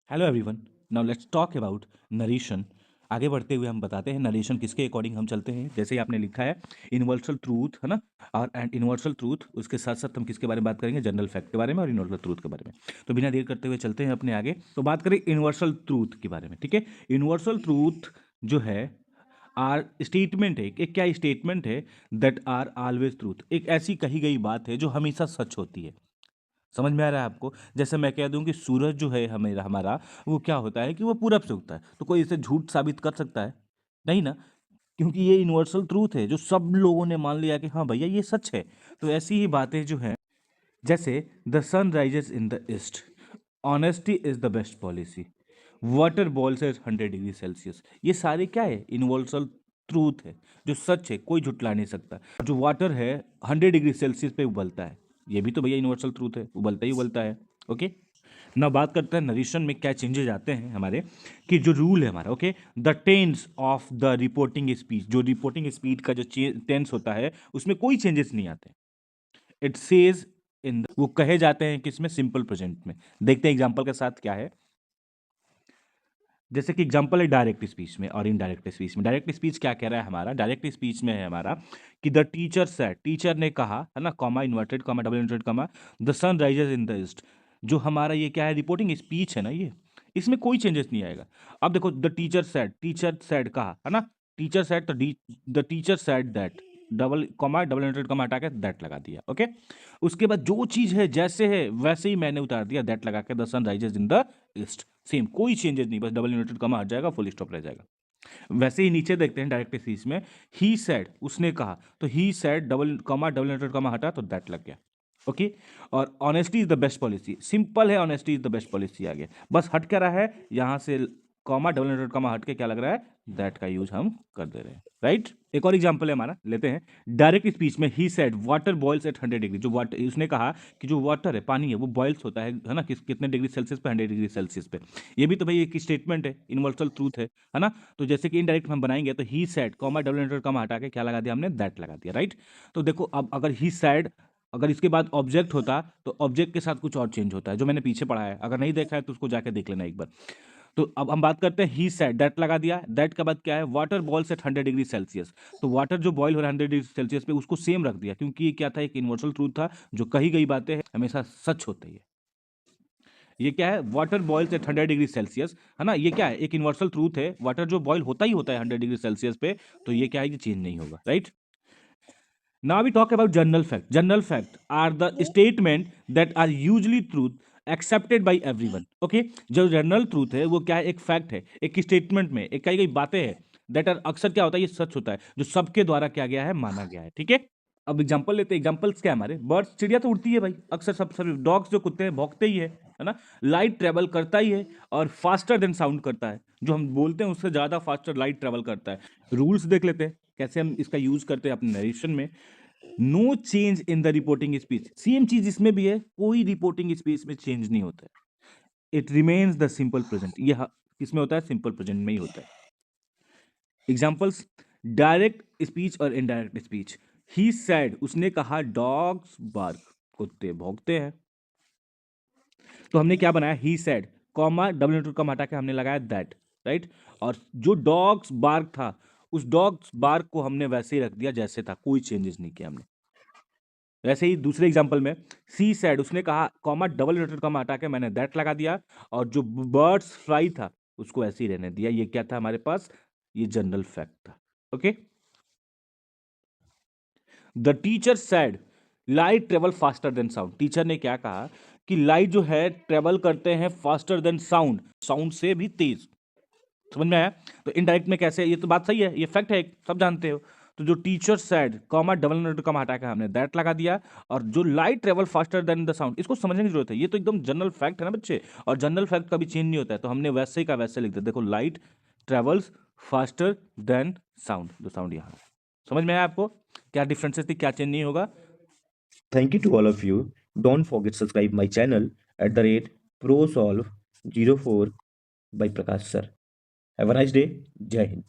Hello everyone, now let's talk about narration. आगे बढ़ते हुए हम बताते हैं नरेशन किसके अकॉर्डिंग हम चलते हैं। जैसे ही आपने लिखा है यूनिवर्सल ट्रूथ, है ना, और एंड यूनिवर्सल ट्रूथ, उसके साथ साथ हम किसके बारे में बात करेंगे, जनरल फैक्ट के बारे में और यूनिवर्सल ट्रूथ के बारे में। तो बिना देर करते हुए चलते हैं अपने आगे। तो बात करें यूनिवर्सल ट्रूथ के बारे में, ठीक है। यूनिवर्सल ट्रूथ जो है आर स्टेटमेंट है, एक क्या स्टेटमेंट है, दैट आर ऑलवेज ट्रूथ। एक ऐसी कही गई बात है जो हमेशा सच होती है। समझ में आ रहा है आपको? जैसे मैं कह दूं कि सूरज जो है हमें हमारा, वो क्या होता है कि वो पूरब से उगता है, तो कोई इसे झूठ साबित कर सकता है? नहीं ना, क्योंकि ये यूनिवर्सल ट्रूथ है जो सब लोगों ने मान लिया कि हाँ भैया ये सच है। तो ऐसी ही बातें जो हैं, जैसे the sun rises in the east, honesty is the best policy, water boils at 100 degree Celsius, ये सारे क्या है, यूनिवर्सल ट्रूथ है जो सच है, कोई झुटला नहीं सकता। जो वाटर है 100 डिग्री सेल्सियस पे उबलता है, ये भी तो भैया यूनिवर्सल ट्रूथ है, उबलता ही उबलता है। ओके, ना बात करते हैं नरेशन में क्या चेंजेस आते हैं हमारे, कि जो रूल है हमारा, okay, the tense of the reporting speech, जो रिपोर्टिंग स्पीच का जो टेंस होता है उसमें कोई चेंजेस नहीं आते। इट सेज इन वो कहे जाते हैं किसमें, सिंपल प्रेजेंट में। देखते हैं एग्जांपल के साथ क्या है। जैसे कि एग्जांपल है डायरेक्ट स्पीच में और इनडायरेक्ट स्पीच में। डायरेक्ट स्पीच क्या कह रहा है हमारा, डायरेक्ट स्पीच में है हमारा कि द टीचर सेड, टीचर ने कहा, है ना, comma inverted comma double inverted comma, the sun rises in the east. जो हमारा ये क्या है, रिपोर्टिंग स्पीच है ना, ये इसमें कोई चेंजेस नहीं आएगा। अब देखो, द टीचर सेड कहा, है ना, टीचर सेड, तो the teacher said that, double inverted comma हटा के दैट लगा दिया। ओके, उसके बाद जो चीज है जैसे है वैसे ही मैंने उतार दिया दैट लगा के, the sun rises in the east. Same, कोई चेंजेस नहीं, बस डबल यूनिटेड कमा हट जाएगा, फुल स्टॉप रह जाएगा। वैसे ही नीचे देखते हैं डायरेक्ट स्पीच में, ही सेड, उसने कहा, तो ही सेड डबल यूनिटेड कमा हटा तो दैट लग गया। ओके, और honesty is the best policy, simple है, honesty is the best policy आ गया। बस हट क्या रहा है यहां से, कॉमा डबल यूनिटेड कॉमा हट के क्या लग रहा है, दैट का यूज हम कर दे रहे हैं, राइट। एक और एग्जांपल है हमारा, लेते हैं डायरेक्ट स्पीच में, he said water boils at 100 degree, जो वाटर, उसने कहा कि जो वाटर है, पानी है, वो बॉइल्स होता है ना, कितने डिग्री सेल्सियस पे, 100 डिग्री सेल्सियस पे। ये भी तो भाई एक स्टेटमेंट है, यूनिवर्सल ट्रूथ है ना। तो जैसे कि इनडायरेक्ट हम बनाएंगे तो he said comma double inverted comma हटा के क्या लगा दिया हमने, दैट लगा दिया, राइट। तो देखो, अब अगर ही सेड, अगर इसके बाद ऑब्जेक्ट होता तो ऑब्जेक्ट के साथ कुछ और चेंज होता है, जो मैंने पीछे पढ़ा है। अगर नहीं देखा है तो उसको जाके देख लेना एक बार। तो अब हम बात करते हैं, ही सेड, दैट लगा दिया, दैट के बाद क्या है, water boils at 100 degree Celsius. तो वाटर जो बॉयल हो रहा है 100 डिग्री सेल्सियस पे, उसको सेम रख दिया, क्योंकि ये क्या था, एक यूनिवर्सल ट्रूथ था, जो कही गई बातें हैं हमेशा सच होती है। ये क्या है, water boils at 100 degree Celsius, है ना, ये क्या है, एक यूनिवर्सल ट्रूथ है, वाटर जो बॉयल होता ही होता है 100 डिग्री सेल्सियस पे। तो ये क्या है, ये चेंज नहीं होगा, right. Now we talk about general fact. General fact are the statement that are usually truth accepted by everyone. Okay, जो जनरल ट्रूथ है वो क्या है, एक फैक्ट है, एक स्टेटमेंट में एक कई कई बातें हैं, दैट आर, अक्सर क्या होता है, ये सच होता है, जो सबके द्वारा क्या गया है, माना गया है, ठीक है। अब एग्जांपल लेते हैं। एग्जांपल्स क्या है हमारे, बर्ड्स, चिड़िया तो उड़ती है भाई, अक्सर सब डॉग्स जो कुत्ते हैं भौंकते ही है ना। लाइट ट्रेवल करता ही है, और फास्टर देन साउंड करता है, जो हम बोलते हैं उससे ज्यादा फास्टर लाइट ट्रेवल करता है। रूल्स देख लेते हैं कैसे हम इसका यूज करते हैं अपने नरेशन में। No change in the reporting speech, same चीज इसमें भी है, कोई रिपोर्टिंग स्पीच में चेंज नहीं होता है। It remains the simple present, ये किसमें होता है, सिंपल प्रेजेंट में ही होता है। एग्जाम्पल्स, डायरेक्ट स्पीच और इनडायरेक्ट स्पीच। ही सेड, उसने कहा, डॉग्स बार्क, कुत्ते भौंकते हैं। तो हमने क्या बनाया, he said comma double into comma हटा के हमने लगाया दैट, राइट। और जो डॉग्स बार्क था, उस डॉग्स बार्क को हमने वैसे ही रख दिया जैसे था, कोई चेंजेस नहीं किया हमने। वैसे ही दूसरे एग्जांपल में, सी सेड, उसने कहा, कॉमा डबल इनवर्टेड कॉमा हटा के मैंने दैट लगा दिया, और जो बर्ड्स फ्लाई था उसको ऐसे ही रहने दिया। ये क्या था हमारे पास, ये जनरल फैक्ट था। Okay, the teacher said light travel faster than sound. Teacher ने क्या कहा कि लाइट जो है ट्रेवल करते हैं फास्टर देन साउंड, साउंड से भी तेज। समझ में आया? तो इनडायरेक्ट में कैसे, ये तो बात सही है, ये फैक्ट है, सब जानते हो। तो जो teacher said comma double note comma हटा के हमने दैट लगा दिया, और जो light travel faster than the sound, इसको समझने की जरूरत है, ये तो एकदम जनरल फैक्ट है ना बच्चे। और जनरल फैक्ट कभी चेंज नहीं होता है, तो हमने वैसे ही का वैसे लिख दिया। देखो, light travels faster than sound, जो साउंड यहाँ है। समझ में आया आपको क्या डिफरेंसेस थी, क्या चेंज नहीं होगा? Thank you to all of you. Don't forget to subscribe my channel at the rate ProSolve 04 by Prakash Sir. Have a nice day. Jai Hind.